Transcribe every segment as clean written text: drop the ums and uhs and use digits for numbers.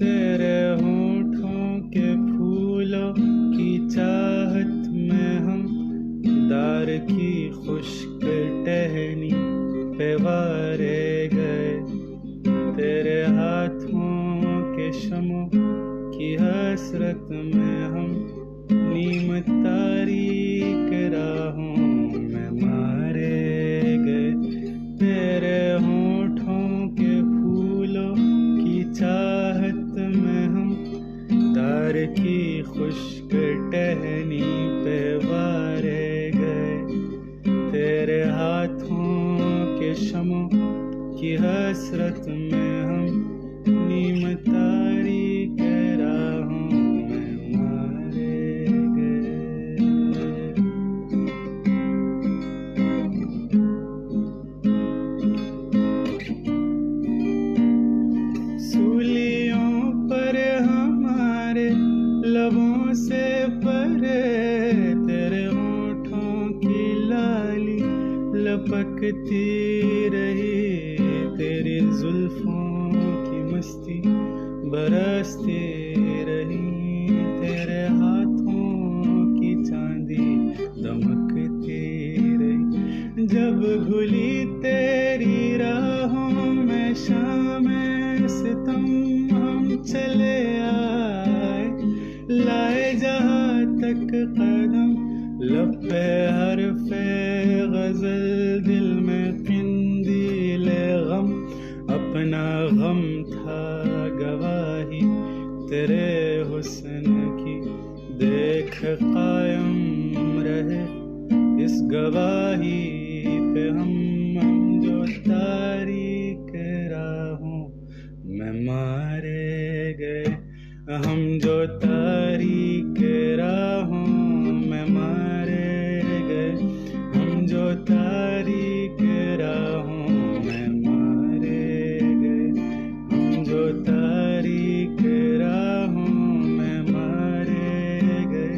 तेरे होठों के फूलों की चाहत में हम दार की खुश्क टहनी पे वारे गए। तेरे हाथों के शमों की हसरत में हम नीम तारीक राहों में मारे गए। तेरे होठों के फूलों की चाहत में हम दार की खुश्क टहनी पे वारे गए। तेरे हाथों के शमों की हसरत में हम नीम तारीक राहों में मारे गए। सूलियों पर हमारे लबों से परे तेरे होठों की लाली लपकती रही। तेरी जुल्फों की मस्ती बरसती रही। तेरे हाथों की चांदी दमकती रही। जब घुली तेरी राहों में शाम सितम हम चले आए। लाए जहाँ तक कदम लब पे हरफे गजल, दिल में किंदीले गम। अपना गम था गवाही तेरे हुस्न की, देख कायम रहे इस गवाही पे हम जो तारीक राहों में मारे गए। हम जो तारीक राहों में मारे गए। हम जो तारीक राहों में मारे गए। हम जो तारीक राहों में मारे गए।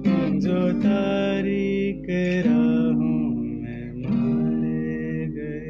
हम जो तारीक राहों में मारे गए।